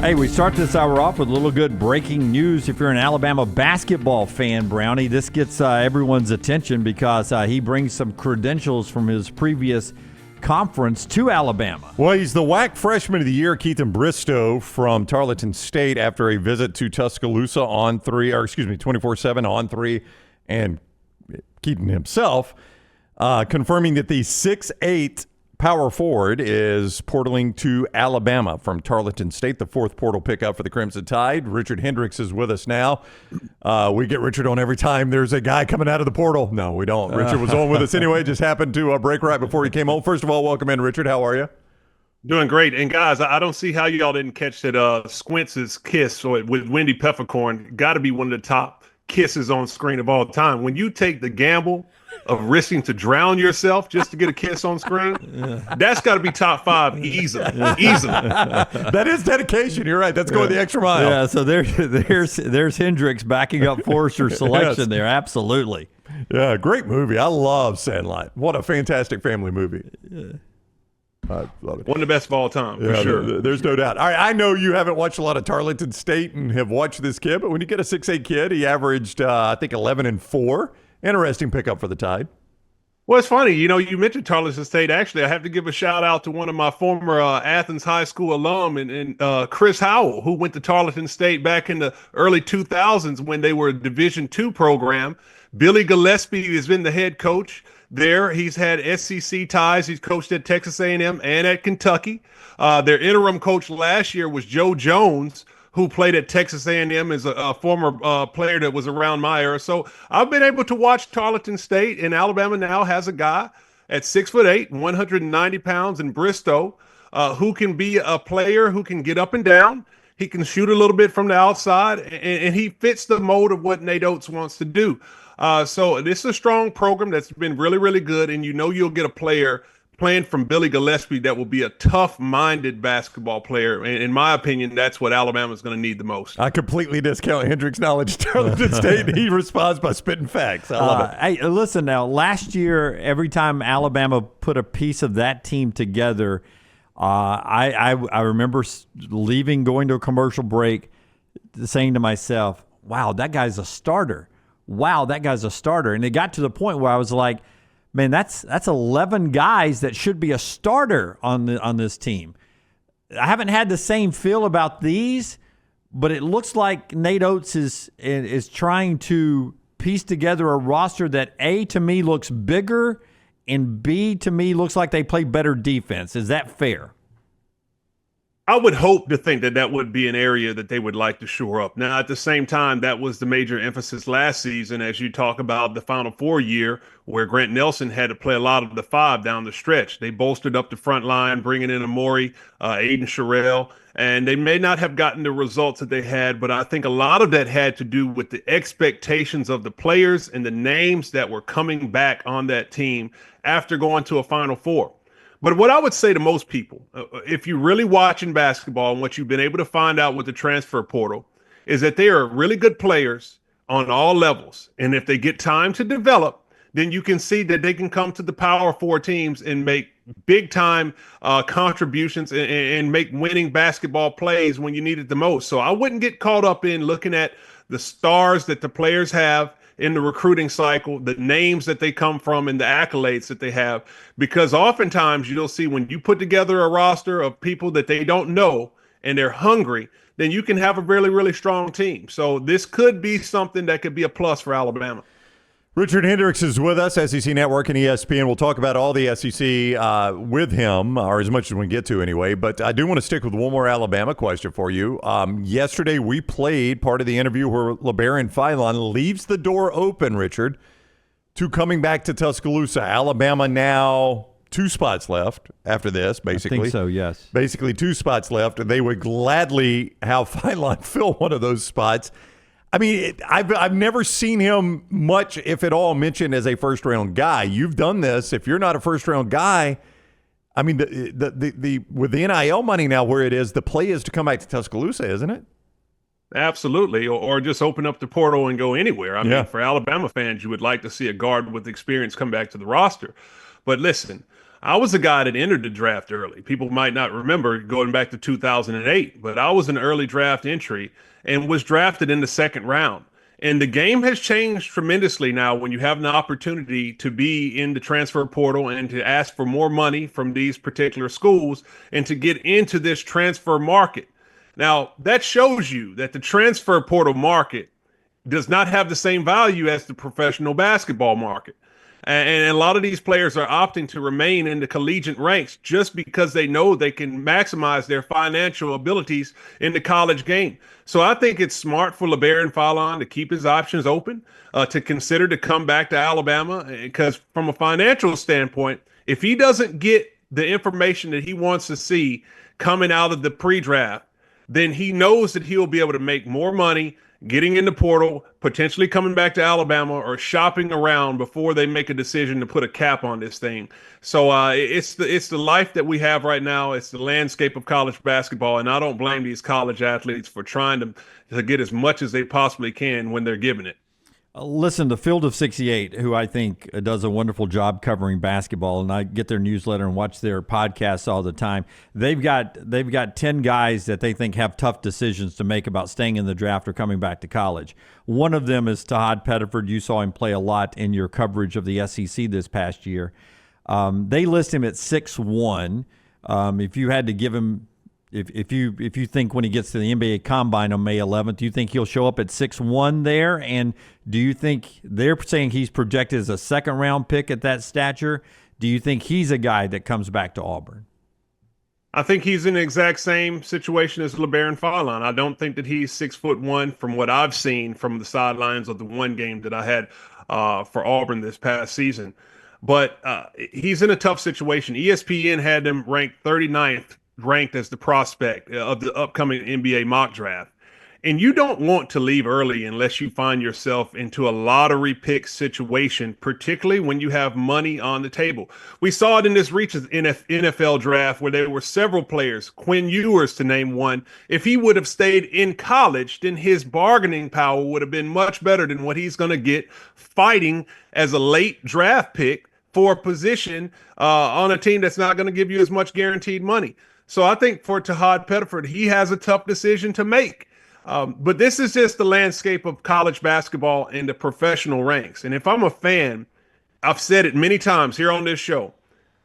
Hey, we start this hour off with a little good breaking news. If you're an Alabama basketball fan, Brownie, this gets everyone's attention because he brings some credentials from his previous conference to Alabama. Well, he's the WAC Freshman of the Year, Keithan Bristo from Tarleton State, after a visit to Tuscaloosa on 24/7 on 3, and Keithan himself confirming that the 6'8" power forward is portaling to Alabama from Tarleton State, the fourth portal pickup for the Crimson Tide. Richard Hendrix is with us now. We get Richard on every time there's a guy coming out of the portal. No, we don't. Richard was on with us anyway. Just happened to break right before he came on. First of all, welcome in, Richard. How are you? Doing great. And guys, I don't see how y'all didn't catch that Squints' kiss with Wendy Peppercorn. Got to be one of the top kisses on screen of all time. When you take the gamble of risking to drown yourself just to get a kiss on screen, that's got to be top 5 easily. That is dedication. You're right. That's going the extra mile. Yeah, so there's Hendrix backing up Forrester's selection there. Absolutely. Yeah, great movie. I love Sandlot. What a fantastic family movie. I love it. One of the best of all time, for sure. There's no doubt. All right, I know you haven't watched a lot of Tarleton State and have watched this kid, but when you get a 6'8" kid, he averaged, I think, 11 and 4. Interesting pickup for the Tide. Well, it's funny. You mentioned Tarleton State. Actually, I have to give a shout out to one of my former Athens High School alum and Chris Howell, who went to Tarleton State back in the early 2000s when they were a Division II program. Billy Gillespie has been the head coach there. He's had SEC ties. He's coached at Texas A&M and at Kentucky. Their interim coach last year was Joe Jones, who played at Texas A&M as a former player that was around my era. So I've been able to watch Tarleton State, and Alabama now has a guy at 6'8", 190 pounds in Bristo, who can be a player who can get up and down. He can shoot a little bit from the outside, and he fits the mold of what Nate Oates wants to do. So this is a strong program that's been really, really good, and you'll get a player playing from Billy Gillespie that will be a tough-minded basketball player. And in my opinion, that's what Alabama's going to need the most. I completely discount Hendrix' knowledge of Tarleton State. He responds by spitting facts. I love it. Hey, listen now, last year, every time Alabama put a piece of that team together, I remember leaving, going to a commercial break, saying to myself, wow, that guy's a starter. Wow, that guy's a starter. And it got to the point where I was like, man, that's 11 guys that should be a starter on this team. I haven't had the same feel about these, but it looks like Nate Oates is trying to piece together a roster that A, to me, looks bigger, and B, to me, looks like they play better defense. Is that fair? I would hope to think that would be an area that they would like to shore up. Now, at the same time, that was the major emphasis last season, as you talk about the Final Four year, where Grant Nelson had to play a lot of the 5 down the stretch. They bolstered up the front line, bringing in Amori, Aiden Sherrill, and they may not have gotten the results that they had, but I think a lot of that had to do with the expectations of the players and the names that were coming back on that team after going to a Final Four. But what I would say to most people, if you're really watching basketball and what you've been able to find out with the transfer portal, is that they are really good players on all levels. And if they get time to develop, then you can see that they can come to the Power Four teams and make big time contributions and make winning basketball plays when you need it the most. So I wouldn't get caught up in looking at the stars that the players have in the recruiting cycle, the names that they come from and the accolades that they have, because oftentimes you'll see when you put together a roster of people that they don't know and they're hungry, then you can have a really, really strong team. So this could be something that could be a plus for Alabama. Richard Hendrix is with us, SEC Network and ESPN. We'll talk about all the SEC with him, or as much as we can get to anyway. But I do want to stick with one more Alabama question for you. Yesterday we played part of the interview where Labaron Philon leaves the door open, Richard, to coming back to Tuscaloosa. Alabama now 2 spots left after this, basically. I think so, yes. Basically 2 spots left, and they would gladly have Philon fill one of those spots. I mean, I've never seen him much, if at all, mentioned as a first-round guy. You've done this. If you're not a first-round guy, I mean, the with the NIL money now where it is, the play is to come back to Tuscaloosa, isn't it? Absolutely, or just open up the portal and go anywhere. I mean, for Alabama fans, you would like to see a guard with experience come back to the roster. But listen, I was a guy that entered the draft early. People might not remember going back to 2008, but I was an early draft entry and was drafted in the second round. And the game has changed tremendously now when you have an opportunity to be in the transfer portal and to ask for more money from these particular schools and to get into this transfer market. Now, that shows you that the transfer portal market does not have the same value as the professional basketball market. And a lot of these players are opting to remain in the collegiate ranks just because they know they can maximize their financial abilities in the college game. So I think it's smart for Labaron Philon to keep his options open, to consider to come back to Alabama, because from a financial standpoint, if he doesn't get the information that he wants to see coming out of the pre-draft, then he knows that he'll be able to make more money getting in the portal, potentially coming back to Alabama, or shopping around before they make a decision to put a cap on this thing. So it's the life that we have right now. It's the landscape of college basketball, and I don't blame these college athletes for trying to get as much as they possibly can when they're given it. Listen, the Field of 68, who I think does a wonderful job covering basketball, and I get their newsletter and watch their podcasts all the time. They've got 10 guys that they think have tough decisions to make about staying in the draft or coming back to college. One of them is Tahaad Pettiford. You saw him play a lot in your coverage of the SEC this past year. They list him at 6'1". If you had to give him, if you think when he gets to the NBA Combine on May 11th, do you think he'll show up at 6'1" there? And do you think they're saying he's projected as a second-round pick at that stature? Do you think he's a guy that comes back to Auburn? I think he's in the exact same situation as Labaron Philon. I don't think that he's 6'1" from what I've seen from the sidelines of the one game that I had for Auburn this past season. But he's in a tough situation. ESPN had him ranked 39th ranked as the prospect of the upcoming NBA mock draft. And you don't want to leave early unless you find yourself into a lottery pick situation, particularly when you have money on the table. We saw it in this recent NFL draft where there were several players, Quinn Ewers to name one. If he would have stayed in college, then his bargaining power would have been much better than what he's going to get fighting as a late draft pick for a position on a team that's not going to give you as much guaranteed money. So I think for Tahaad Pettiford, he has a tough decision to make. But this is just the landscape of college basketball in the professional ranks. And if I'm a fan, I've said it many times here on this show,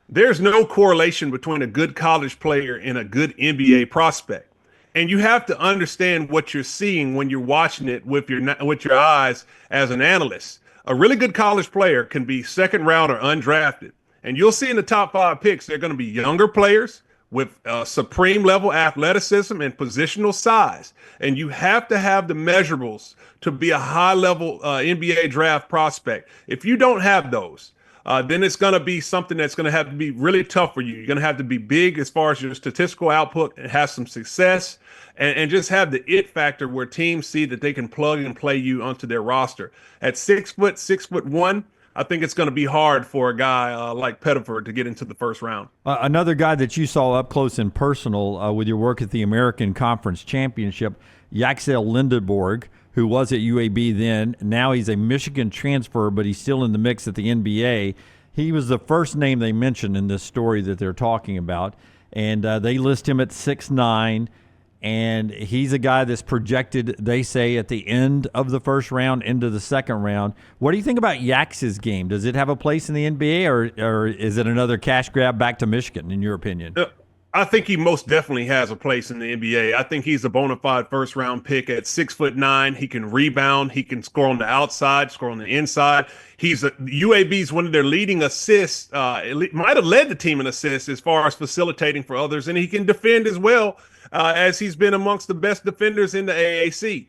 there's no correlation between a good college player and a good NBA prospect. And you have to understand what you're seeing when you're watching it with your eyes as an analyst. A really good college player can be second round or undrafted. And you'll see in the top 5 picks, they're going to be younger players with supreme level athleticism and positional size. And you have to have the measurables to be a high level NBA draft prospect. If you don't have those, then it's going to be something that's going to have to be really tough for you. You're going to have to be big as far as your statistical output and have some success and just have the it factor where teams see that they can plug and play you onto their roster. At 6 foot, 6'1", I think it's going to be hard for a guy like Pettiford to get into the first round. Another guy that you saw up close and personal with your work at the American Conference Championship, Yaxel Lindborg, who was at UAB then. Now he's a Michigan transfer, but he's still in the mix at the NBA. He was the first name they mentioned in this story that they're talking about, and they list him at 6'9", and he's a guy that's projected, they say, at the end of the first round, into the second round. What do you think about Yax's game? Does it have a place in the NBA, or is it another cash grab back to Michigan, in your opinion? I think he most definitely has a place in the NBA. I think he's a bona fide first-round pick at 6'9". He can rebound. He can score on the outside, score on the inside. UAB's one of their leading assists. Might have led the team in assists as far as facilitating for others, and he can defend as well, as he's been amongst the best defenders in the AAC.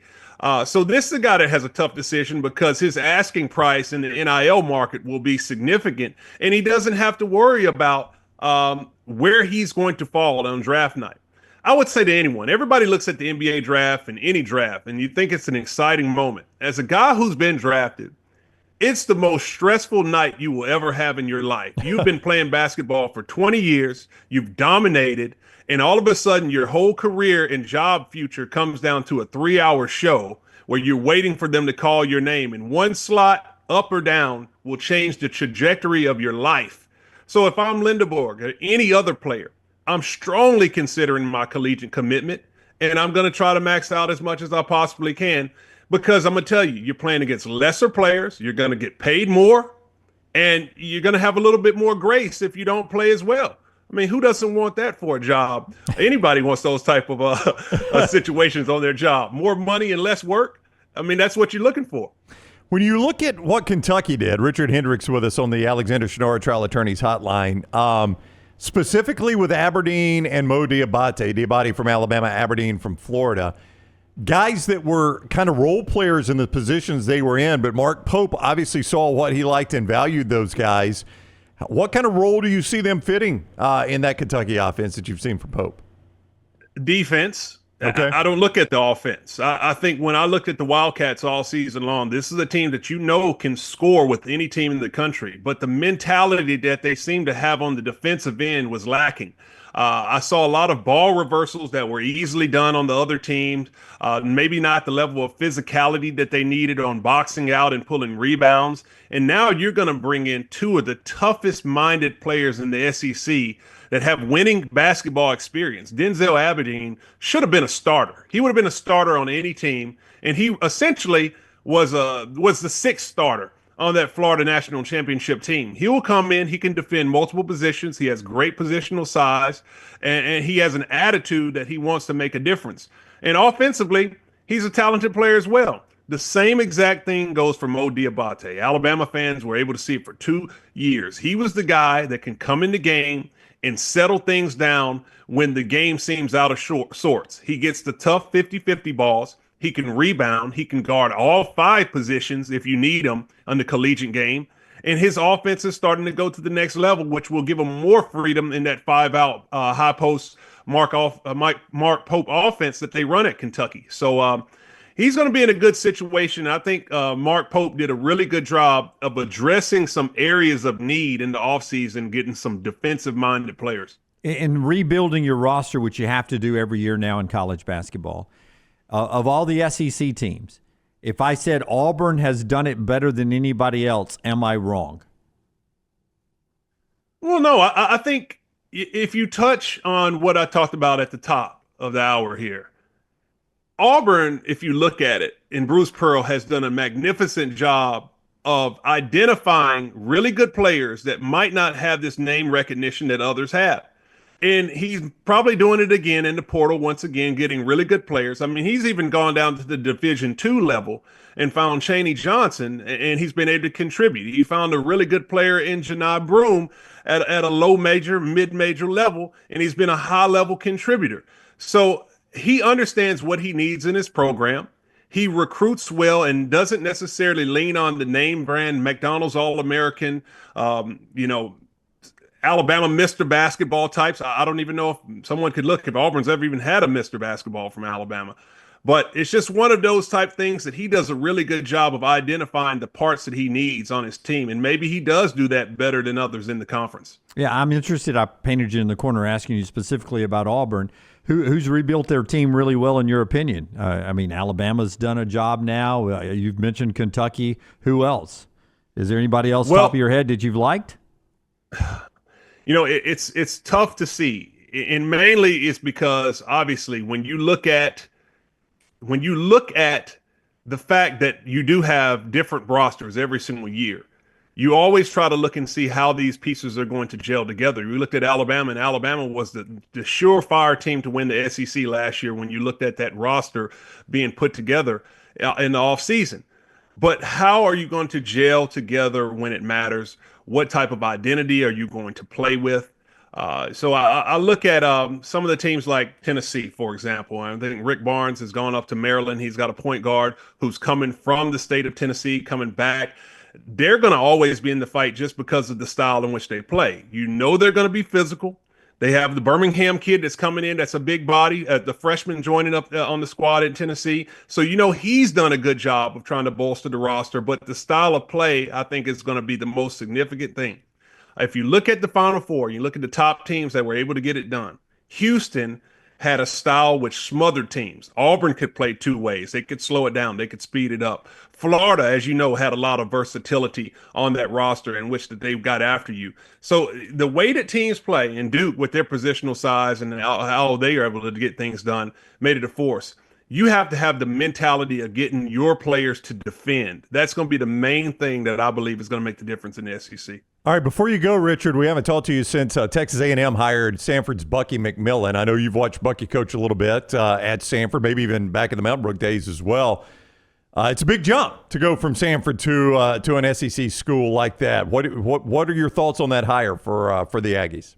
So this is a guy that has a tough decision because his asking price in the NIL market will be significant, and he doesn't have to worry about where he's going to fall on draft night. I would say to anyone, everybody looks at the NBA draft and any draft, and you think it's an exciting moment. As a guy who's been drafted, it's the most stressful night you will ever have in your life. You've been playing basketball for 20 years, you've dominated, and all of a sudden your whole career and job future comes down to a 3-hour show where you're waiting for them to call your name, and one slot up or down will change the trajectory of your life. So if I'm Lindborg or any other player, I'm strongly considering my collegiate commitment, and I'm going to try to max out as much as I possibly can because I'm going to tell you, you're playing against lesser players, you're going to get paid more, and you're going to have a little bit more grace if you don't play as well. I mean, who doesn't want that for a job? Anybody wants those type of situations on their job. More money and less work. I mean, that's what you're looking for. When you look at what Kentucky did, Richard Hendrix with us on the Alexander Shinara Trial Attorneys Hotline, specifically with Aberdeen and Mo Diabate from Alabama, Aberdeen from Florida, guys that were kind of role players in the positions they were in, but Mark Pope obviously saw what he liked and valued those guys. What kind of role do you see them fitting in that Kentucky offense that you've seen from Pope? Defense. Okay. I don't look at the offense. I think when I looked at the Wildcats all season long, this is a team that can score with any team in the country. But the mentality that they seem to have on the defensive end was lacking. I saw a lot of ball reversals that were easily done on the other teams. Maybe not the level of physicality that they needed on boxing out and pulling rebounds. And now you're going to bring in two of the toughest-minded players in the SEC that have winning basketball experience. Denzel Aberdeen should have been a starter. He would have been a starter on any team, and he essentially was the sixth starter on that Florida National Championship team. He will come in. He can defend multiple positions. He has great positional size, and he has an attitude that he wants to make a difference. And offensively, he's a talented player as well. The same exact thing goes for Mo Diabate. Alabama fans were able to see it for 2 years. He was the guy that can come in the game and settle things down when the game seems out of sorts. He gets the tough 50-50 balls. He can rebound. He can guard all 5 positions if you need him on the collegiate game. And his offense is starting to go to the next level, which will give him more freedom in that 5-out high post Mark Pope offense that they run at Kentucky. So he's going to be in a good situation. I think Mark Pope did a really good job of addressing some areas of need in the offseason, getting some defensive-minded players. In rebuilding your roster, which you have to do every year now in college basketball, of all the SEC teams, if I said Auburn has done it better than anybody else, am I wrong? Well, no, I think if you touch on what I talked about at the top of the hour here, Auburn, if you look at it, and Bruce Pearl has done a magnificent job of identifying really good players that might not have this name recognition that others have. And he's probably doing it again in the portal once again, getting really good players. I mean, he's even gone down to the Division II level and found Chaney Johnson, and he's been able to contribute. He found a really good player in Janai Broome at a low major, mid-major level, and he's been a high-level contributor. So he understands what he needs in his program. He recruits well and doesn't necessarily lean on the name brand McDonald's All-American, Alabama Mr. Basketball types. I don't even know if someone could look if Auburn's ever even had a Mr. Basketball from Alabama. But it's just one of those type things that he does a really good job of identifying the parts that he needs on his team. And maybe he does do that better than others in the conference. Yeah, I'm interested. I painted you in the corner asking you specifically about Auburn. Who's rebuilt their team really well, in your opinion? I mean, Alabama's done a job now. You've mentioned Kentucky. Who else? Is there anybody else top of your head that you've liked? It's tough to see, and mainly it's because obviously when you look at the fact that you do have different rosters every single year, you always try to look and see how these pieces are going to gel together. We looked at Alabama, and Alabama was the surefire team to win the SEC last year when you looked at that roster being put together in the offseason. But how are you going to gel together when it matters? What type of identity are you going to play with? So I look at some of the teams like Tennessee, for example. I think Rick Barnes has gone up to Maryland. He's got a point guard who's coming from the state of Tennessee, coming back. They're going to always be in the fight just because of the style in which they play. You know they're going to be physical. They have the Birmingham kid that's coming in. That's a big body. The freshman joining up on the squad in Tennessee. So, he's done a good job of trying to bolster the roster. But the style of play, I think, is going to be the most significant thing. If you look at the Final Four, you look at the top teams that were able to get it done. Houston had a style which smothered teams. Auburn could play two ways. They could slow it down. They could speed it up. Florida, as you know, had a lot of versatility on that roster in which that they got after you. So the way that teams play, and Duke with their positional size and how they are able to get things done made it a force. You have to have the mentality of getting your players to defend. That's going to be the main thing that I believe is going to make the difference in the SEC. All right, before you go, Richard, we haven't talked to you since Texas A&M hired Sanford's Bucky McMillan. I know you've watched Bucky coach a little bit at Sanford, maybe even back in the Mountain Brook days as well. It's a big jump to go from Sanford to an SEC school like that. What are your thoughts on that hire for the Aggies?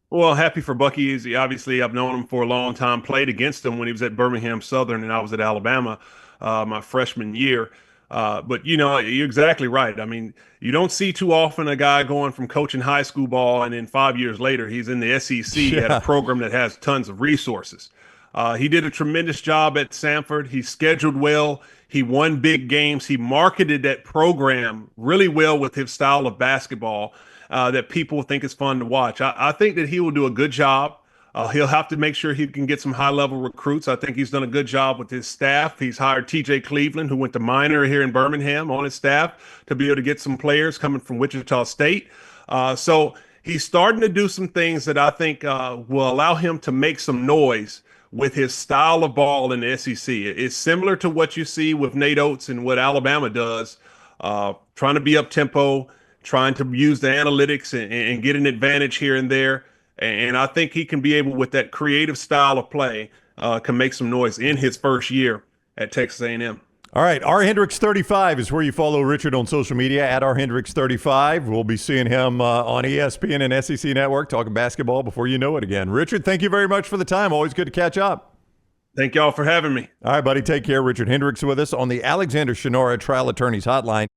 Well, happy for Bucky. Obviously, I've known him for a long time, played against him when he was at Birmingham Southern and I was at Alabama my freshman year. But, you're exactly right. I mean, you don't see too often a guy going from coaching high school ball and then 5 years later he's in the SEC at a program that has tons of resources. He did a tremendous job at Sanford. He scheduled well. He won big games. He marketed that program really well with his style of basketball that people think is fun to watch. I think that he will do a good job. He'll have to make sure he can get some high-level recruits. I think he's done a good job with his staff. He's hired T.J. Cleveland, who went to Minor here in Birmingham, on his staff to be able to get some players coming from Wichita State. So he's starting to do some things that I think will allow him to make some noise with his style of ball in the SEC. It's similar to what you see with Nate Oates and what Alabama does, trying to be up-tempo, trying to use the analytics and get an advantage here and there. And I think he can be able, with that creative style of play, can make some noise in his first year at Texas A&M. All right, R. Hendrix 35 is where you follow Richard on social media, at R. Hendrix 35. We'll be seeing him on ESPN and SEC Network talking basketball before you know it again. Richard, thank you very much for the time. Always good to catch up. Thank y'all for having me. All right, buddy, take care. Richard Hendrix with us on the Alexander Shinora Trial Attorneys Hotline.